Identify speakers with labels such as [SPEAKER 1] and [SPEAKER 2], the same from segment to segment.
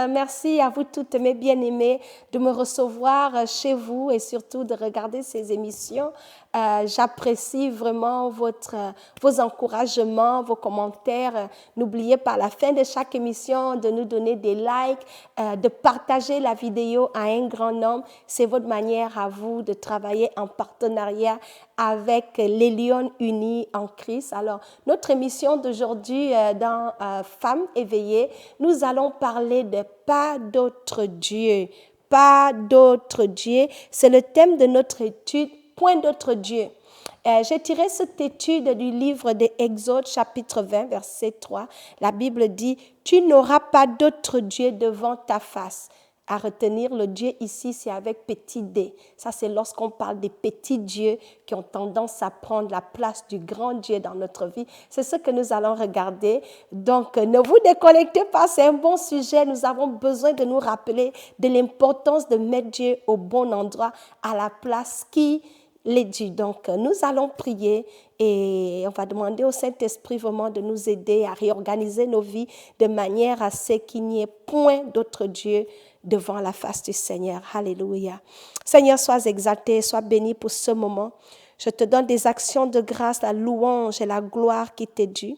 [SPEAKER 1] merci à vous toutes mes bien-aimées de me recevoir chez vous et surtout de regarder ces émissions. J'apprécie vraiment vos encouragements, vos commentaires. N'oubliez pas à la fin de chaque émission de nous donner des likes, de partager la vidéo à un grand nombre. C'est votre manière à vous de travailler en partenariat avec les Lions Unis en Christ. Alors, notre émission d'aujourd'hui dans Femmes éveillées, nous allons parler de pas d'autre Dieu. Pas d'autre Dieu. C'est le thème de notre étude. Point d'autre Dieu. J'ai tiré cette étude du livre de Exode, chapitre 20, verset 3. La Bible dit, « Tu n'auras pas d'autre Dieu devant ta face. » À retenir, le Dieu ici, c'est avec petit d. Ça, c'est lorsqu'on parle des petits dieux qui ont tendance à prendre la place du grand Dieu dans notre vie. C'est ce que nous allons regarder. Donc, ne vous déconnectez pas, c'est un bon sujet. Nous avons besoin de nous rappeler de l'importance de mettre Dieu au bon endroit, à la place qui les dû. Donc, nous allons prier et on va demander au Saint-Esprit vraiment de nous aider à réorganiser nos vies de manière à ce qu'il n'y ait point d'autre Dieu devant la face du Seigneur. Alléluia. Seigneur, sois exalté, sois béni pour ce moment. Je te donne des actions de grâce, la louange et la gloire qui t'est due.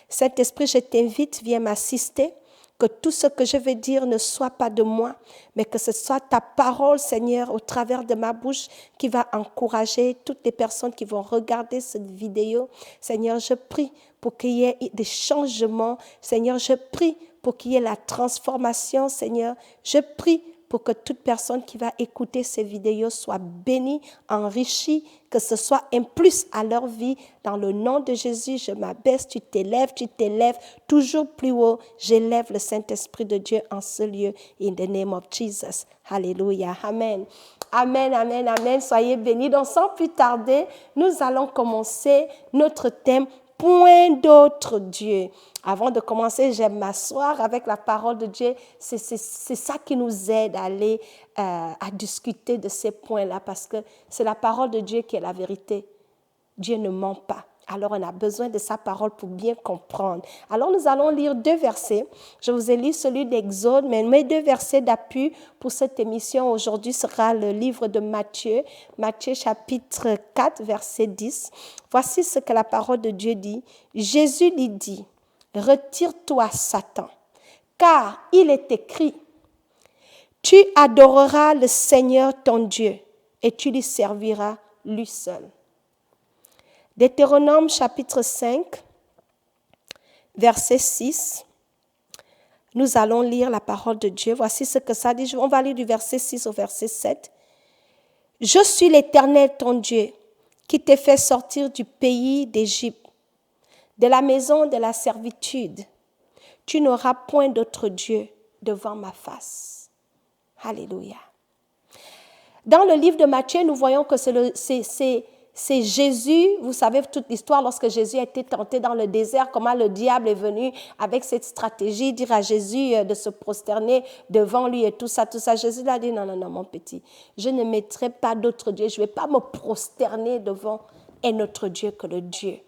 [SPEAKER 1] Saint-Esprit, je t'invite, viens m'assister. Que tout ce que je vais dire ne soit pas de moi, mais que ce soit ta parole, Seigneur, au travers de ma bouche, qui va encourager toutes les personnes qui vont regarder cette vidéo. Seigneur, je prie pour qu'il y ait des changements. Seigneur, je prie pour qu'il y ait la transformation, Seigneur. Je prie pour que toute personne qui va écouter ces vidéos soit bénie, enrichie, que ce soit un plus à leur vie. Dans le nom de Jésus, je m'abaisse, tu t'élèves, toujours plus haut. J'élève le Saint-Esprit de Dieu en ce lieu. In the name of Jesus. Alléluia. Amen. Amen, amen, amen. Soyez bénis. Donc, sans plus tarder, nous allons commencer notre thème. Point d'autre Dieu. Avant de commencer, j'aime m'asseoir avec la parole de Dieu. C'est ça qui nous aide à aller à discuter de ces points-là parce que c'est la parole de Dieu qui est la vérité. Dieu ne ment pas. Alors, on a besoin de sa parole pour bien comprendre. Alors, nous allons lire 2 versets. Je vous ai lu celui d'Exode, mais mes 2 versets d'appui pour cette émission aujourd'hui sera le livre de Matthieu. Matthieu chapitre 4, verset 10. Voici ce que la parole de Dieu dit. Jésus lui dit, « Retire-toi, Satan, car il est écrit, tu adoreras le Seigneur ton Dieu et tu lui serviras lui seul. » Deutéronome chapitre 5, verset 6. Nous allons lire la parole de Dieu. Voici ce que ça dit. On va lire du verset 6 au verset 7. « Je suis l'Éternel ton Dieu qui t'ai fait sortir du pays d'Égypte, de la maison de la servitude. Tu n'auras point d'autre Dieu devant ma face. » Alléluia. Dans le livre de Matthieu, nous voyons que c'est Jésus, vous savez toute l'histoire, lorsque Jésus a été tenté dans le désert, comment le diable est venu avec cette stratégie, dire à Jésus de se prosterner devant lui et tout ça. Jésus lui a dit, non, mon petit, je ne mettrai pas d'autre Dieu, je ne vais pas me prosterner devant un autre Dieu que le Dieu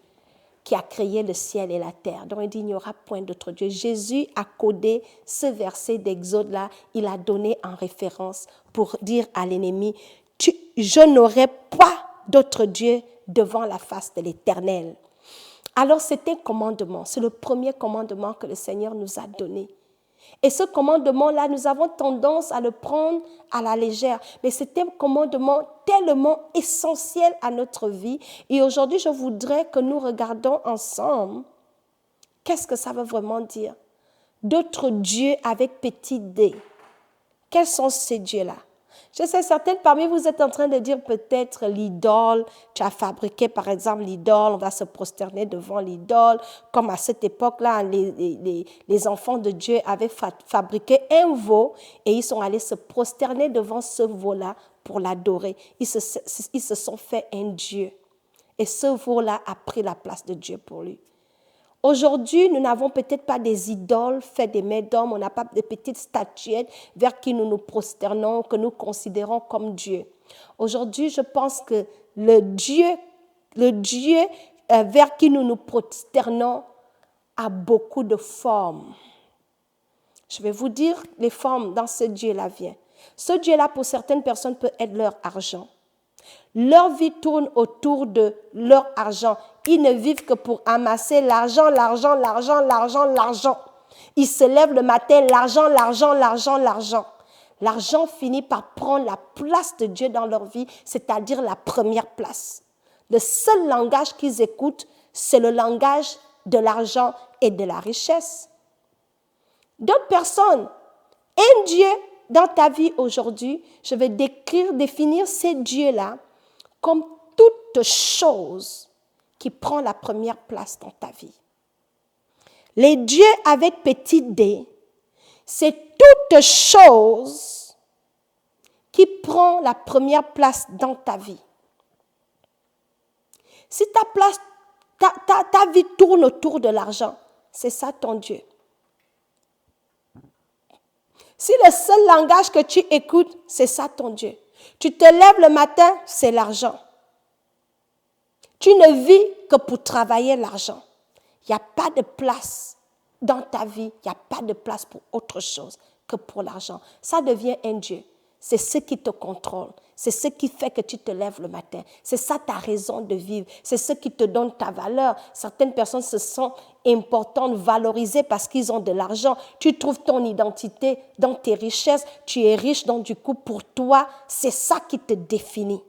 [SPEAKER 1] qui a créé le ciel et la terre. Donc, il dit, il n'y aura point d'autre Dieu. Jésus a codé ce verset d'Exode-là, il a donné en référence pour dire à l'ennemi, je n'aurai pas d'autre Dieu devant la face de l'Éternel. Alors, c'est un commandement. C'est le premier commandement que le Seigneur nous a donné. Et ce commandement-là, nous avons tendance à le prendre à la légère. Mais c'est un commandement tellement essentiel à notre vie. Et aujourd'hui, je voudrais que nous regardions ensemble qu'est-ce que ça veut vraiment dire. D'autres dieux avec petit d. Quels sont ces dieux-là? Je sais, certaines parmi vous êtes en train de dire peut-être l'idole, tu as fabriqué par exemple l'idole, on va se prosterner devant l'idole, comme à cette époque-là, les enfants de Dieu avaient fabriqué un veau et ils sont allés se prosterner devant ce veau-là pour l'adorer. Ils se sont fait un Dieu et ce veau-là a pris la place de Dieu pour lui. Aujourd'hui, nous n'avons peut-être pas des idoles faites des mains d'hommes, on n'a pas de petites statuettes vers qui nous nous prosternons, que nous considérons comme Dieu. Aujourd'hui, je pense que le Dieu vers qui nous nous prosternons a beaucoup de formes. Je vais vous dire les formes dont ce Dieu-là vient. Ce Dieu-là, pour certaines personnes, peut être leur argent. Leur vie tourne autour de leur argent. Ils ne vivent que pour amasser l'argent, l'argent, l'argent, l'argent, l'argent. Ils se lèvent le matin, l'argent, l'argent, l'argent, l'argent. L'argent finit par prendre la place de Dieu dans leur vie, c'est-à-dire la première place. Le seul langage qu'ils écoutent, c'est le langage de l'argent et de la richesse. D'autres personnes, un Dieu dans ta vie aujourd'hui, je vais définir ces dieux-là comme toute chose qui prend la première place dans ta vie. Les dieux avec petit d, c'est toute chose qui prend la première place dans ta vie. Si ta vie tourne autour de l'argent, c'est ça ton Dieu. Si le seul langage que tu écoutes, c'est ça ton Dieu. Tu te lèves le matin, c'est l'argent. Tu ne vis que pour travailler l'argent. Il n'y a pas de place dans ta vie, il n'y a pas de place pour autre chose que pour l'argent. Ça devient un Dieu. C'est ce qui te contrôle. C'est ce qui fait que tu te lèves le matin. C'est ça ta raison de vivre. C'est ce qui te donne ta valeur. Certaines personnes se sentent importantes, valorisées parce qu'ils ont de l'argent. Tu trouves ton identité dans tes richesses. Tu es riche, donc du coup, pour toi, c'est ça qui te définit.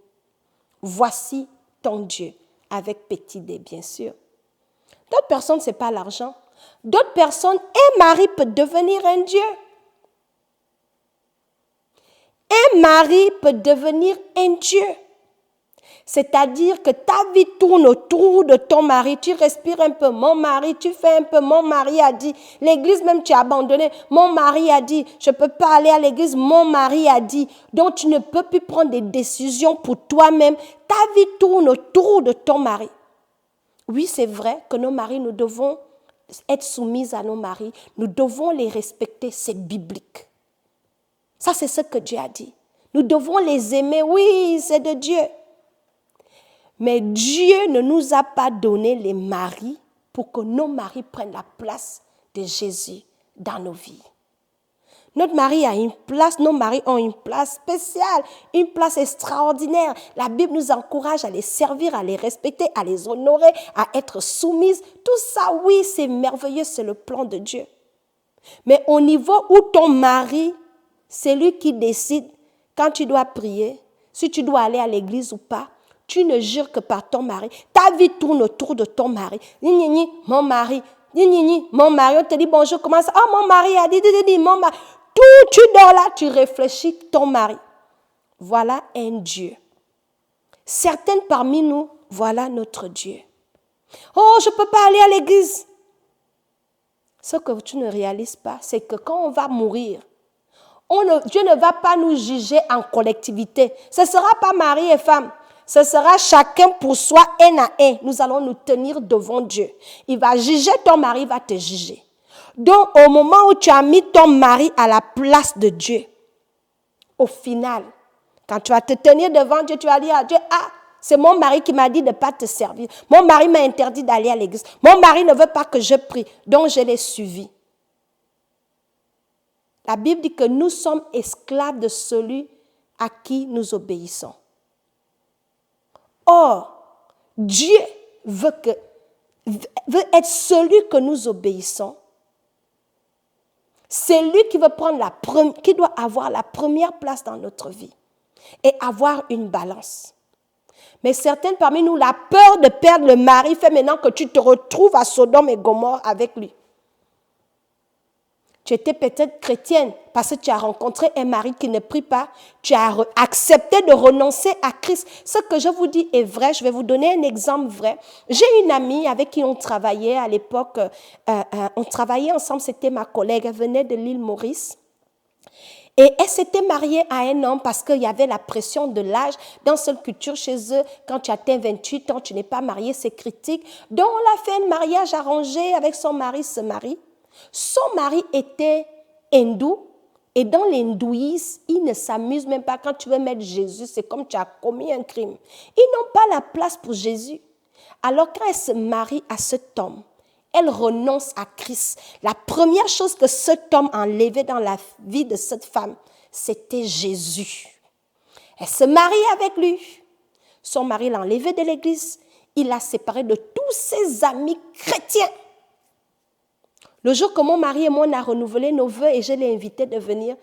[SPEAKER 1] Voici ton Dieu, avec petit d, bien sûr. D'autres personnes, ce n'est pas l'argent. D'autres personnes, un mari peut devenir un Dieu. Un mari peut devenir un Dieu. C'est-à-dire que ta vie tourne autour de ton mari. Tu respires un peu, mon mari, tu fais un peu, mon mari a dit. L'église même, tu as abandonné. Mon mari a dit, je ne peux pas aller à l'église, mon mari a dit. Donc, tu ne peux plus prendre des décisions pour toi-même. Ta vie tourne autour de ton mari. Oui, c'est vrai que nos maris, nous devons être soumis à nos maris. Nous devons les respecter, c'est biblique. Ça, c'est ce que Dieu a dit. Nous devons les aimer. Oui, c'est de Dieu. Mais Dieu ne nous a pas donné les maris pour que nos maris prennent la place de Jésus dans nos vies. Notre mari a une place, nos maris ont une place spéciale, une place extraordinaire. La Bible nous encourage à les servir, à les respecter, à les honorer, à être soumises. Tout ça, oui, c'est merveilleux, c'est le plan de Dieu. Mais au niveau où ton mari, c'est lui qui décide quand tu dois prier, si tu dois aller à l'église ou pas, tu ne jures que par ton mari. Ta vie tourne autour de ton mari. Mon mari. Mon mari. On te dit bonjour, comment ça? Oh, mon mari a dit, mon mari. Tout, tu dors là, tu réfléchis ton mari. Voilà un Dieu. Certaines parmi nous, voilà notre Dieu. Oh, je ne peux pas aller à l'église. Ce que tu ne réalises pas, c'est que quand on va mourir, Dieu ne va pas nous juger en collectivité. Ce ne sera pas mari et femme. Ce sera chacun pour soi, un à un. Nous allons nous tenir devant Dieu. Il va juger ton mari, il va te juger. Donc, au moment où tu as mis ton mari à la place de Dieu, au final, quand tu vas te tenir devant Dieu, tu vas dire à Dieu, ah, c'est mon mari qui m'a dit de ne pas te servir. Mon mari m'a interdit d'aller à l'église. Mon mari ne veut pas que je prie, donc je l'ai suivi. La Bible dit que nous sommes esclaves de celui à qui nous obéissons. Or, Dieu veut être celui que nous obéissons. C'est lui qui qui doit avoir la première place dans notre vie et avoir une balance. Mais certaines parmi nous, la peur de perdre le mari fait maintenant que tu te retrouves à Sodome et Gomorrhe avec lui. Tu étais peut-être chrétienne parce que tu as rencontré un mari qui ne prie pas. Tu as accepté de renoncer à Christ. Ce que je vous dis est vrai. Je vais vous donner un exemple vrai. J'ai une amie avec qui on travaillait à l'époque. On travaillait ensemble. C'était ma collègue. Elle venait de l'île Maurice. Et elle s'était mariée à un homme parce qu'il y avait la pression de l'âge. Dans cette culture, chez eux, quand tu atteins 28 ans, tu n'es pas marié, c'est critique. Donc, on a fait un mariage arrangé avec son mari, ce mari. Son mari était hindou et dans l'hindouisme, ils ne s'amusent même pas. Quand tu veux mettre Jésus, c'est comme tu as commis un crime. Ils n'ont pas la place pour Jésus. Alors quand elle se marie à cet homme, elle renonce à Christ. La première chose que cet homme a enlevée dans la vie de cette femme, c'était Jésus. Elle se marie avec lui. Son mari l'a enlevé de l'église. Il l'a séparé de tous ses amis chrétiens. Le jour que mon mari et moi, on a renouvelé nos vœux et je l'ai invité de venir,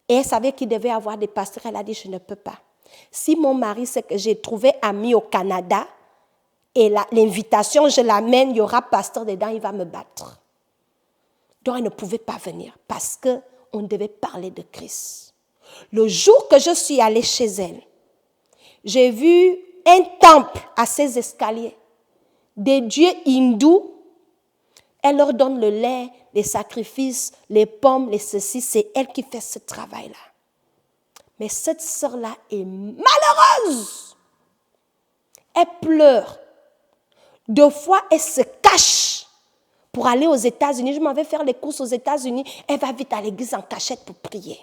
[SPEAKER 1] et elle savait qu'il devait avoir des pasteurs, elle a dit, je ne peux pas. Si mon mari sait que j'ai trouvé ami au Canada, et l'invitation, je l'amène, il y aura pasteur dedans, il va me battre. Donc, elle ne pouvait pas venir parce qu'on devait parler de Christ. Le jour que je suis allée chez elle, j'ai vu un temple à ses escaliers, des dieux hindous. Elle leur donne le lait, les sacrifices, les pommes, les ceci. C'est elle qui fait ce travail-là. Mais cette sœur-là est malheureuse. Elle pleure. 2 fois, elle se cache pour aller aux États-Unis. Je m'en vais faire les courses aux États-Unis. Elle va vite à l'église en cachette pour prier.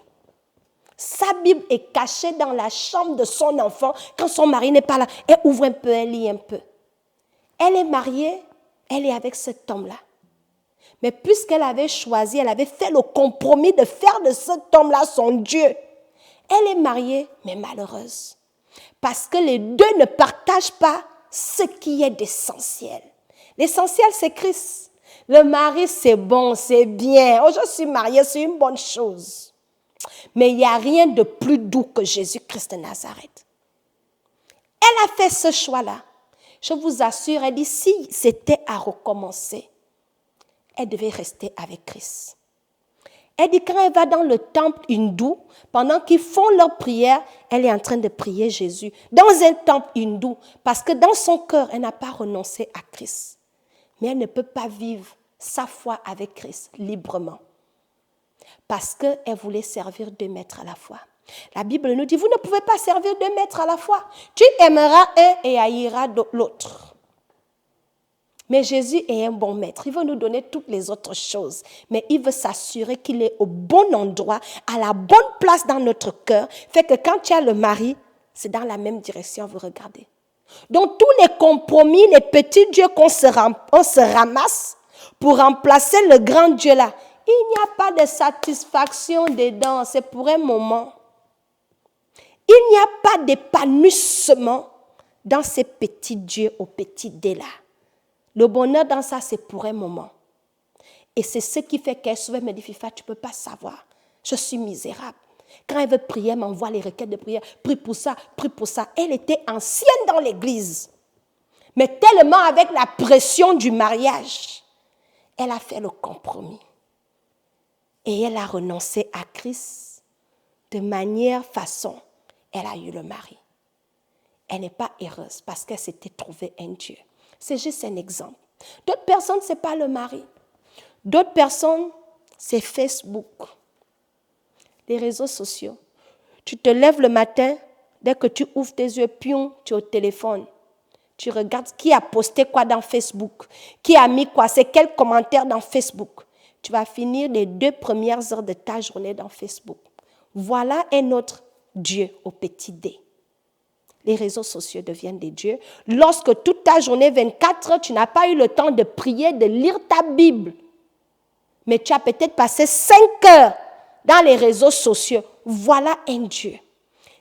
[SPEAKER 1] Sa Bible est cachée dans la chambre de son enfant. Quand son mari n'est pas là, elle ouvre un peu, elle lit un peu. Elle est mariée, elle est avec cet homme-là. Mais puisqu'elle avait choisi, elle avait fait le compromis de faire de cet homme-là son Dieu. Elle est mariée, mais malheureuse. Parce que les deux ne partagent pas ce qui est d'essentiel. L'essentiel, c'est Christ. Le mari, c'est bon, c'est bien. Oh, je suis mariée, c'est une bonne chose. Mais il n'y a rien de plus doux que Jésus-Christ de Nazareth. Elle a fait ce choix-là. Je vous assure, elle dit, si c'était à recommencer, elle devait rester avec Christ. Elle dit, quand elle va dans le temple hindou, pendant qu'ils font leur prière, elle est en train de prier Jésus. Dans un temple hindou, parce que dans son cœur, elle n'a pas renoncé à Christ. Mais elle ne peut pas vivre sa foi avec Christ librement. Parce qu'elle voulait servir 2 maîtres à la fois. La Bible nous dit, vous ne pouvez pas servir 2 maîtres à la fois. Tu aimeras un et haïras l'autre. Mais Jésus est un bon maître. Il veut nous donner toutes les autres choses. Mais il veut s'assurer qu'il est au bon endroit, à la bonne place dans notre cœur. Fait que quand tu as le mari, c'est dans la même direction, vous regardez. Donc tous les compromis, les petits dieux qu'on se ramasse pour remplacer le grand Dieu là, il n'y a pas de satisfaction dedans, c'est pour un moment. Il n'y a pas d'épanouissement dans ces petits dieux aux petits dés là. Le bonheur dans ça, c'est pour un moment. Et c'est ce qui fait qu'elle souvent me dit, Fifa, tu ne peux pas savoir. Je suis misérable. Quand elle veut prier, elle m'envoie les requêtes de prière. Prie pour ça, prie pour ça. Elle était ancienne dans l'église. Mais tellement avec la pression du mariage, elle a fait le compromis. Et elle a renoncé à Christ de manière, façon. Elle a eu le mari. Elle n'est pas heureuse parce qu'elle s'était trouvée un Dieu. C'est juste un exemple. D'autres personnes, ce n'est pas le mari. D'autres personnes, c'est Facebook, les réseaux sociaux. Tu te lèves le matin, dès que tu ouvres tes yeux, pion, tu es au téléphone. Tu regardes qui a posté quoi dans Facebook, qui a mis quoi, c'est quel commentaire dans Facebook. Tu vas finir les 2 premières heures de ta journée dans Facebook. Voilà un autre Dieu au petit dé. Les réseaux sociaux deviennent des dieux. Lorsque toute ta journée, 24 heures, tu n'as pas eu le temps de prier, de lire ta Bible, mais tu as peut-être passé 5 heures dans les réseaux sociaux. Voilà un Dieu.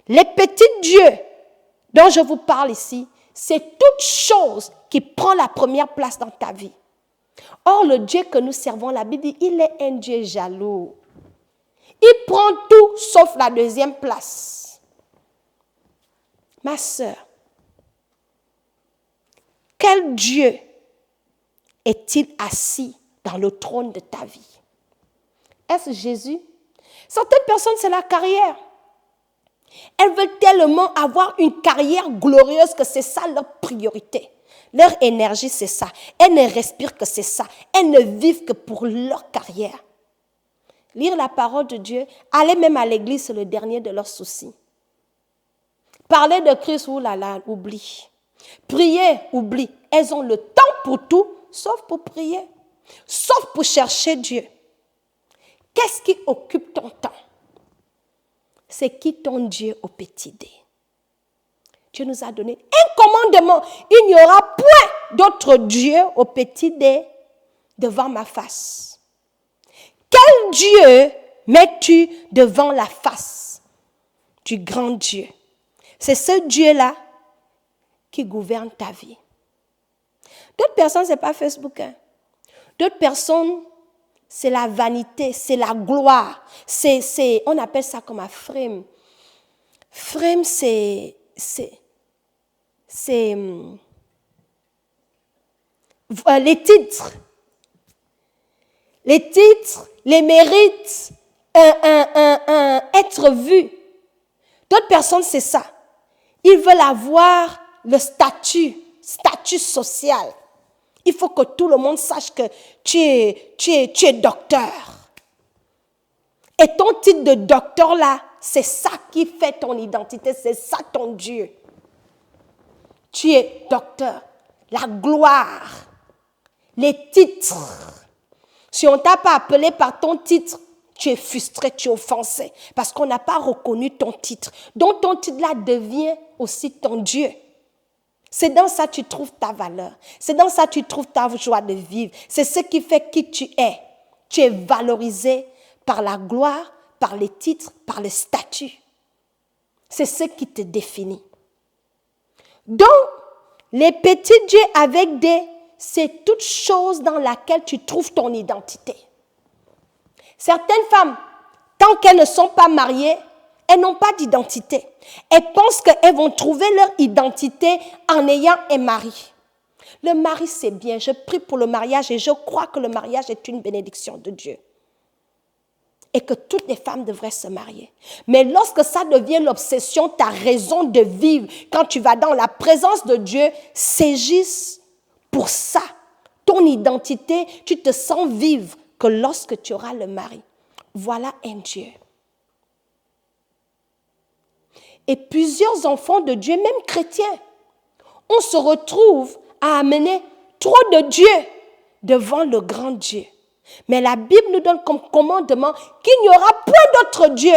[SPEAKER 1] Les petits dieux dont je vous parle ici, c'est toute chose qui prend la première place dans ta vie. Or, le Dieu que nous servons, la Bible dit, il est un Dieu jaloux. Il prend tout sauf la 2e place. Ma sœur, quel Dieu est-il assis dans le trône de ta vie? Est-ce Jésus? Certaines personnes, c'est la carrière. Elles veulent tellement avoir une carrière glorieuse que c'est ça leur priorité. Leur énergie, c'est ça. Elles ne respirent que c'est ça. Elles ne vivent que pour leur carrière. Lire la parole de Dieu, aller même à l'église, c'est le dernier de leurs soucis. Parler de Christ, oulala, oublie. Prier, oublie. Elles ont le temps pour tout, sauf pour prier, sauf pour chercher Dieu. Qu'est-ce qui occupe ton temps? C'est qui ton Dieu au petit dé? Dieu nous a donné un commandement. Il n'y aura point d'autre Dieu au petit dé devant ma face? Quel Dieu mets-tu devant la face du grand Dieu? C'est ce Dieu-là qui gouverne ta vie. D'autres personnes, ce n'est pas Facebook. Hein. D'autres personnes, c'est la vanité, c'est la gloire. On appelle ça comme un frame. Frame, c'est les titres. Les titres, les mérites, être vu. D'autres personnes, c'est ça. Ils veulent avoir le statut social. Il faut que tout le monde sache que tu es docteur. Et ton titre de docteur là, c'est ça qui fait ton identité, c'est ça ton Dieu. Tu es docteur. La gloire, les titres. Si on ne t'a pas appelé par ton titre, tu es frustré, tu es offensé, parce qu'on n'a pas reconnu ton titre. Donc ton titre là devient aussi ton Dieu. C'est dans ça que tu trouves ta valeur. C'est dans ça que tu trouves ta joie de vivre. C'est ce qui fait qui tu es. Tu es valorisé par la gloire, par les titres, par le statut. C'est ce qui te définit. Donc, les petits dieux avec des, c'est toute chose dans laquelle tu trouves ton identité. Certaines femmes, tant qu'elles ne sont pas mariées, elles n'ont pas d'identité. Elles pensent qu'elles vont trouver leur identité en ayant un mari. Le mari, c'est bien. Je prie pour le mariage et je crois que le mariage est une bénédiction de Dieu. Et que toutes les femmes devraient se marier. Mais lorsque ça devient l'obsession, ta raison de vivre, quand tu vas dans la présence de Dieu, s'agisse pour ça. Ton identité, tu te sens vivre que lorsque tu auras le mari. Voilà un Dieu. Et plusieurs enfants de Dieu, même chrétiens, on se retrouve à amener trop de Dieu devant le grand Dieu. Mais la Bible nous donne comme commandement qu'il n'y aura point d'autre Dieu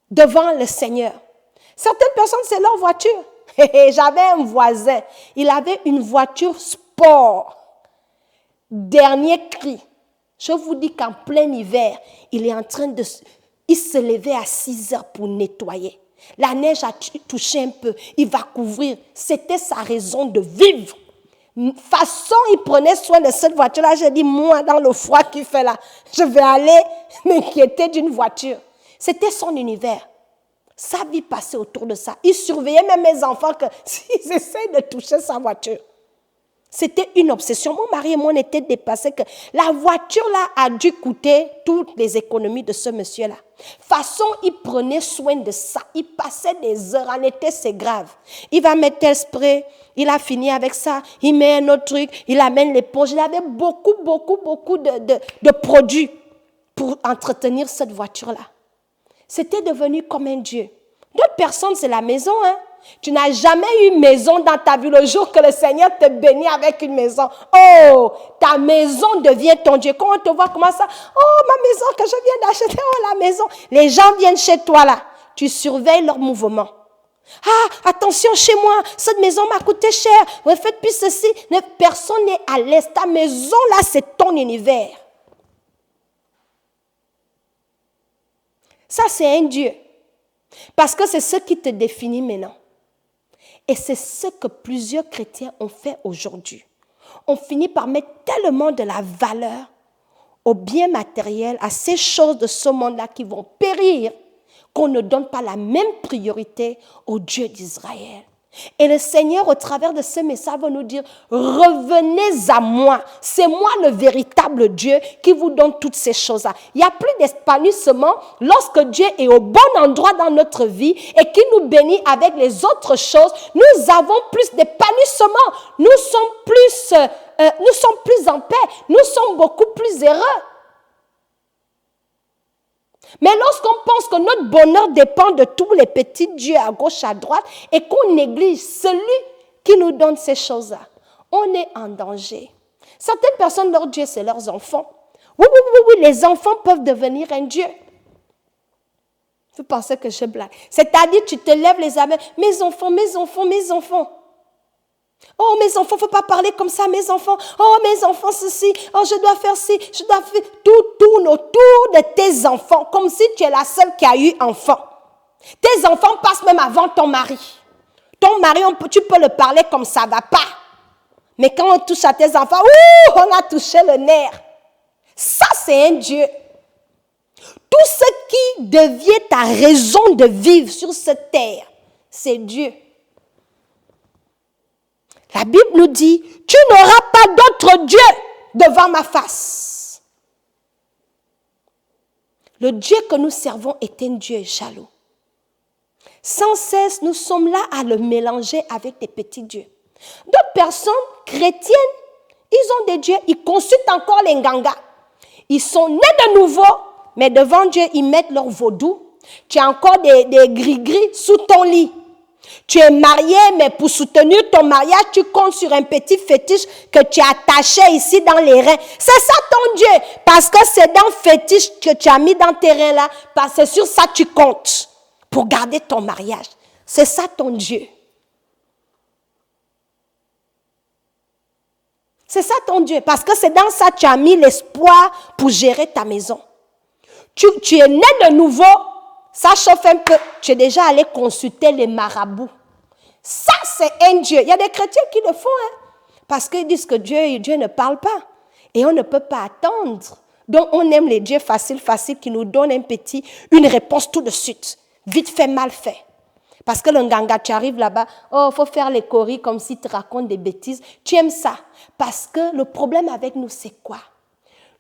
[SPEAKER 1] devant le Seigneur. Certaines personnes, c'est leur voiture. J'avais un voisin, il avait une voiture sport, dernier cri. Je vous dis qu'en plein hiver, il est en train de... Il se levait à 6 heures pour nettoyer. La neige a touché un peu, il va couvrir. C'était sa raison de vivre. Façon, il prenait soin de cette voiture-là. J'ai dit, moi, dans le froid qu'il fait là, je vais aller m'inquiéter d'une voiture. C'était son univers. Sa vie passait autour de ça. Il surveillait même mes enfants que s'ils essayent de toucher sa voiture. C'était une obsession. Mon mari et moi, on était dépassés que la voiture-là a dû coûter toutes les économies de ce monsieur-là. Façon, il prenait soin de ça. Il passait des heures. En été, c'est grave. Il va mettre tel spray. Il a fini avec ça. Il met un autre truc. Il amène l'éponge. Il avait beaucoup de produits pour entretenir cette voiture-là. C'était devenu comme un Dieu. D'autres personnes, c'est la maison, hein. Tu n'as jamais eu une maison dans ta vie le jour que le Seigneur te bénit avec une maison. Oh, ta maison devient ton Dieu. Quand on te voit comment ça, oh, ma maison que je viens d'acheter, oh, la maison. Les gens viennent chez toi là. Tu surveilles leurs mouvements. Ah, attention chez moi, cette maison m'a coûté cher. Vous faites plus ceci. Personne n'est à l'aise. Ta maison là, c'est ton univers. Ça, c'est un Dieu. Parce que c'est ce qui te définit maintenant. Et c'est ce que plusieurs chrétiens ont fait aujourd'hui. On finit par mettre tellement de la valeur aux biens matériels, à ces choses de ce monde-là qui vont périr, qu'on ne donne pas la même priorité au Dieu d'Israël. Et le Seigneur, au travers de ce message, va nous dire, revenez à moi. C'est moi le véritable Dieu qui vous donne toutes ces choses-là. Il n'y a plus d'épanouissement lorsque Dieu est au bon endroit dans notre vie et qu'il nous bénit avec les autres choses. Nous avons plus d'épanouissement. Nous sommes plus en paix. Nous sommes beaucoup plus heureux. Mais lorsqu'on pense que notre bonheur dépend de tous les petits dieux à gauche, à droite, et qu'on néglige celui qui nous donne ces choses-là, on est en danger. Certaines personnes, leur Dieu, c'est leurs enfants. Oui, les enfants peuvent devenir un Dieu. Vous pensez que je blague. C'est-à-dire, tu te lèves les amens, mes enfants. Oh, mes enfants, il ne faut pas parler comme ça, mes enfants. Oh, mes enfants, ceci. Oh, je dois faire ci. Je dois faire... Tout tourne autour de tes enfants, comme si tu es la seule qui a eu enfant. Tes enfants passent même avant ton mari. Ton mari, tu peux le parler comme ça ne va pas. Mais quand on touche à tes enfants, on a touché le nerf. Ça, c'est un Dieu. Tout ce qui devient ta raison de vivre sur cette terre, c'est Dieu. La Bible nous dit, tu n'auras pas d'autre Dieu devant ma face. Le Dieu que nous servons est un Dieu jaloux. Sans cesse, nous sommes là à le mélanger avec des petits dieux. D'autres personnes chrétiennes, ils ont des dieux, ils consultent encore les ngangas. Ils sont nés de nouveau, mais devant Dieu, ils mettent leur vaudou. Tu as encore des gris-gris sous ton lit. Tu es marié, mais pour soutenir ton mariage, tu comptes sur un petit fétiche que tu as attaché ici dans les reins. C'est ça ton Dieu, parce que c'est dans le fétiche que tu as mis dans tes reins là, parce que c'est sur ça que tu comptes pour garder ton mariage. C'est ça ton Dieu. C'est ça ton Dieu, parce que c'est dans ça que tu as mis l'espoir pour gérer ta maison. Tu es né de nouveau, ça chauffe un peu, tu es déjà allé consulter les marabouts. Ça, c'est un Dieu. Il y a des chrétiens qui le font, parce qu'ils disent que Dieu ne parle pas. Et on ne peut pas attendre. Donc, on aime les dieux faciles qui nous donnent une réponse tout de suite. Vite fait, mal fait. Parce que le nganga, tu arrives là-bas, il faut faire les choris comme si tu racontes des bêtises. Tu aimes ça. Parce que le problème avec nous, c'est quoi?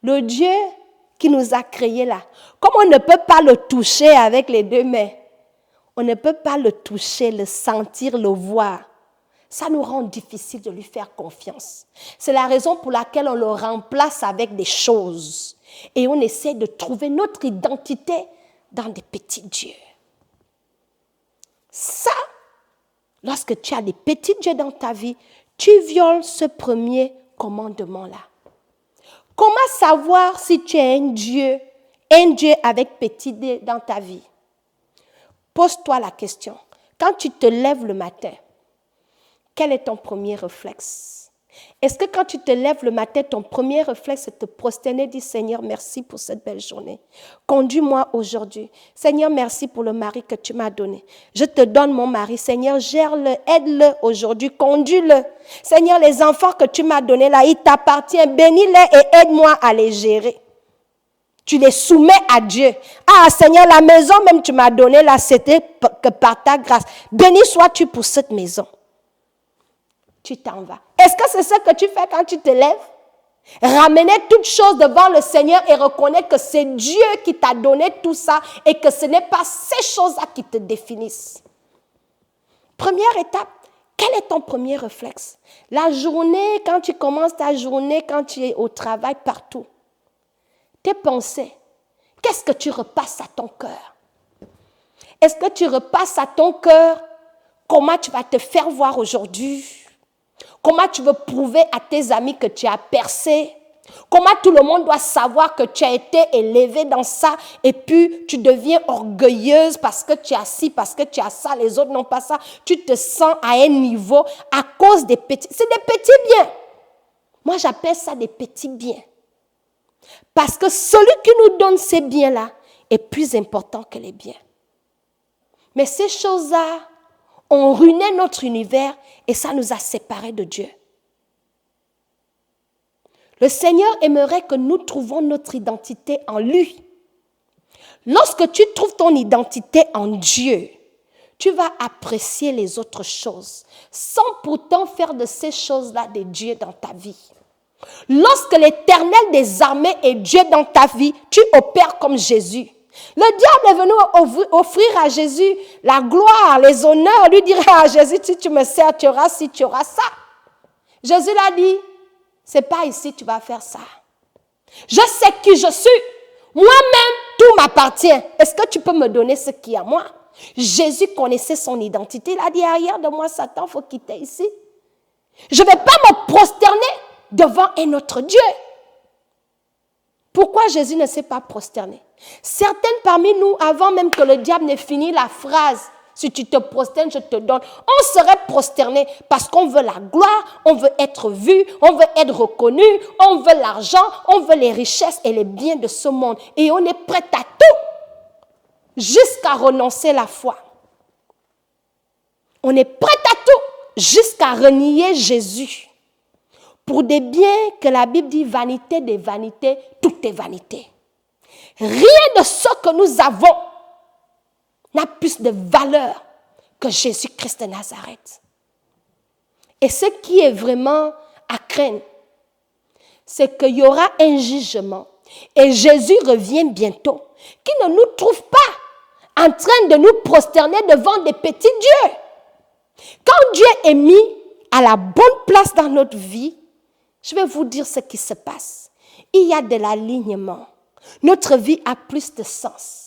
[SPEAKER 1] Le Dieu qui nous a créés là, comme on ne peut pas le toucher avec les deux mains, on ne peut pas le toucher, le sentir, le voir. Ça nous rend difficile de lui faire confiance. C'est la raison pour laquelle on le remplace avec des choses. Et on essaie de trouver notre identité dans des petits dieux. Ça, lorsque tu as des petits dieux dans ta vie, tu violes ce premier commandement-là. Comment savoir si tu es un Dieu avec petit D dans ta vie? Pose-toi la question. Quand tu te lèves le matin, quel est ton premier réflexe? Est-ce que quand tu te lèves le matin, ton premier réflexe c'est de te prosterner et dire Seigneur, merci pour cette belle journée. Conduis-moi aujourd'hui. Seigneur, merci pour le mari que tu m'as donné. Je te donne mon mari. Seigneur, gère-le, aide-le aujourd'hui, conduis-le. Seigneur, les enfants que tu m'as donnés là, ils t'appartiennent. Bénis-les et aide-moi à les gérer. Tu les soumets à Dieu. Ah Seigneur, la maison même tu m'as donnée là, c'était que par ta grâce. Béni sois-tu pour cette maison. Tu t'en vas. Est-ce que c'est ça que tu fais quand tu te lèves? Ramener toutes choses devant le Seigneur et reconnaître que c'est Dieu qui t'a donné tout ça et que ce n'est pas ces choses-là qui te définissent. Première étape, quel est ton premier réflexe? La journée, quand tu commences ta journée, quand tu es au travail, partout. Tes pensées, qu'est-ce que tu repasses à ton cœur? Est-ce que tu repasses à ton cœur comment tu vas te faire voir aujourd'hui? Comment tu veux prouver à tes amis que tu as percé? Comment tout le monde doit savoir que tu as été élevé dans ça et puis tu deviens orgueilleuse parce que tu as ci, parce que tu as ça, les autres n'ont pas ça. Tu te sens à un niveau à cause des petits. C'est des petits biens. Moi, j'appelle ça des petits biens. Parce que celui qui nous donne ces biens-là est plus important que les biens. Mais ces choses-là ont ruiné notre univers et ça nous a séparés de Dieu. Le Seigneur aimerait que nous trouvions notre identité en lui. Lorsque tu trouves ton identité en Dieu, tu vas apprécier les autres choses sans pourtant faire de ces choses-là des dieux dans ta vie. Lorsque l'Éternel des armées est Dieu dans ta vie, tu opères comme Jésus. Le diable est venu offrir à Jésus la gloire, les honneurs, lui dire à Jésus, si tu me sers, tu auras ci, tu auras ça. Jésus l'a dit, c'est pas ici tu vas faire ça. Je sais qui je suis. Moi-même, tout m'appartient. Est-ce que tu peux me donner ce qui est à moi? Jésus connaissait son identité. Il a dit, arrière de moi, Satan, il faut quitter ici. Je ne vais pas me prosterner devant un autre Dieu. Pourquoi Jésus ne s'est pas prosterné? Certaines parmi nous, avant même que le diable n'ait fini la phrase, Si tu te prosternes, je te donne. On serait prosterné parce qu'on veut la gloire, on veut être vu, on veut être reconnu, on veut l'argent, on veut les richesses et les biens de ce monde. Et on est prêt à tout jusqu'à renoncer la foi. On est prêt à tout jusqu'à renier Jésus. Pour des biens que la Bible dit vanité des vanités, tout est vanité. Rien de ce que nous avons n'a plus de valeur que Jésus-Christ de Nazareth. Et ce qui est vraiment à craindre, c'est qu'il y aura un jugement et Jésus revient bientôt, qui ne nous trouve pas en train de nous prosterner devant des petits dieux. Quand Dieu est mis à la bonne place dans notre vie, je vais vous dire ce qui se passe. Il y a de l'alignement. Notre vie a plus de sens.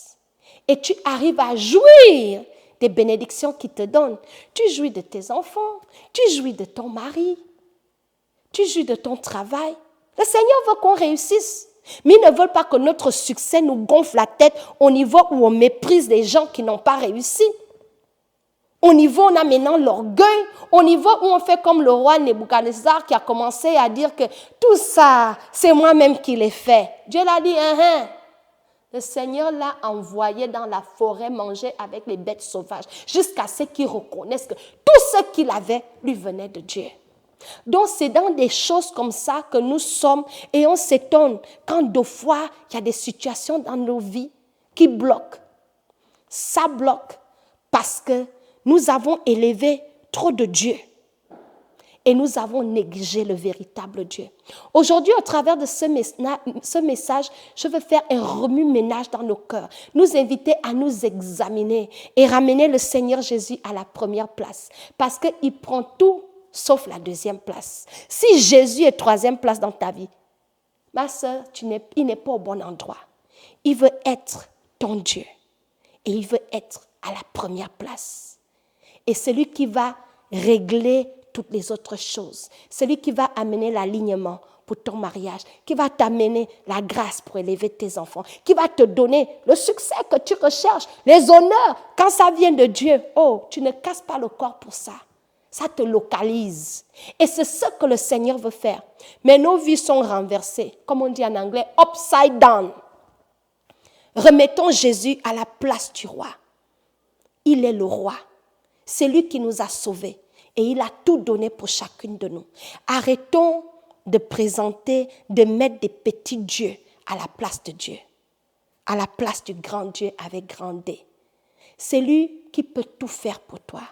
[SPEAKER 1] Et tu arrives à jouir des bénédictions qu'il te donne. Tu jouis de tes enfants, tu jouis de ton mari, tu jouis de ton travail. Le Seigneur veut qu'on réussisse. Mais il ne veut pas que notre succès nous gonfle la tête au niveau où on méprise les gens qui n'ont pas réussi. Au niveau où on a maintenant l'orgueil, au niveau où on fait comme le roi Nebuchadnezzar qui a commencé à dire que tout ça, c'est moi-même qui l'ai fait. Dieu l'a dit, Le Seigneur l'a envoyé dans la forêt manger avec les bêtes sauvages jusqu'à ce qu'il reconnaisse que tout ce qu'il avait lui venait de Dieu. Donc c'est dans des choses comme ça que nous sommes et on s'étonne quand deux fois il y a des situations dans nos vies qui bloquent. Ça bloque parce que nous avons élevé trop de Dieu et nous avons négligé le véritable Dieu. Aujourd'hui, au travers de ce message, je veux faire un remue-ménage dans nos cœurs, nous inviter à nous examiner et ramener le Seigneur Jésus à la première place parce qu'il prend tout sauf la deuxième place. Si Jésus est troisième place dans ta vie, ma soeur, il n'est pas au bon endroit. Il veut être ton Dieu et il veut être à la première place. Et celui qui va régler toutes les autres choses, celui qui va amener l'alignement pour ton mariage, qui va t'amener la grâce pour élever tes enfants, qui va te donner le succès que tu recherches, les honneurs, quand ça vient de Dieu. Oh, tu ne casses pas le corps pour ça. Ça te localise. Et c'est ce que le Seigneur veut faire. Mais nos vies sont renversées, comme on dit en anglais, upside down. Remettons Jésus à la place du roi. Il est le roi. C'est lui qui nous a sauvés et il a tout donné pour chacune de nous. Arrêtons de présenter, de mettre des petits dieux à la place de Dieu, à la place du grand Dieu avec grand D. C'est lui qui peut tout faire pour toi.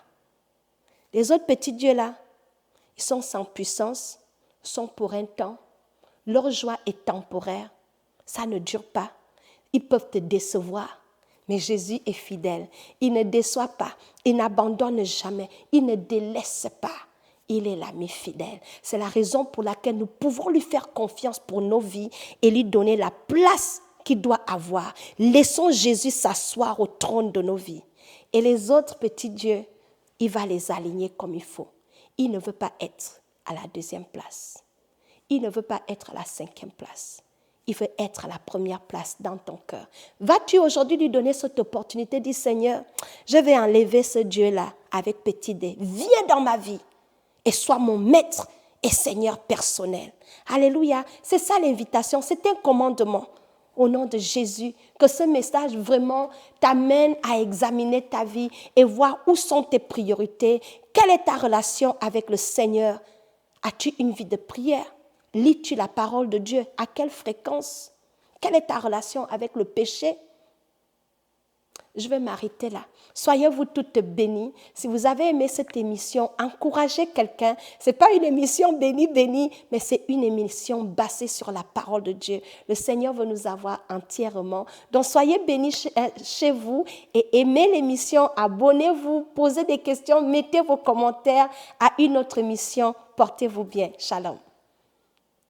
[SPEAKER 1] Les autres petits dieux là, ils sont sans puissance, sont pour un temps. Leur joie est temporaire, ça ne dure pas. Ils peuvent te décevoir. Mais Jésus est fidèle. Il ne déçoit pas. Il n'abandonne jamais. Il ne délaisse pas. Il est l'ami fidèle. C'est la raison pour laquelle nous pouvons lui faire confiance pour nos vies et lui donner la place qu'il doit avoir. Laissons Jésus s'asseoir au trône de nos vies. Et les autres petits dieux, il va les aligner comme il faut. Il ne veut pas être à la deuxième place. Il ne veut pas être à la cinquième place. Il veut être à la première place dans ton cœur. Vas-tu aujourd'hui lui donner cette opportunité? Dis, Seigneur, je vais enlever ce Dieu-là avec petit d. Viens dans ma vie et sois mon maître et Seigneur personnel. Alléluia. C'est ça l'invitation. C'est un commandement. Au nom de Jésus, que ce message vraiment t'amène à examiner ta vie et voir où sont tes priorités. Quelle est ta relation avec le Seigneur? As-tu une vie de prière? Lis-tu la parole de Dieu? À quelle fréquence? Quelle est ta relation avec le péché? Je vais m'arrêter là. Soyez-vous toutes bénies. Si vous avez aimé cette émission, encouragez quelqu'un. Ce n'est pas une émission bénie, mais c'est une émission basée sur la parole de Dieu. Le Seigneur veut nous avoir entièrement. Donc soyez bénis chez vous et aimez l'émission. Abonnez-vous, posez des questions, mettez vos commentaires à une autre émission. Portez-vous bien. Shalom.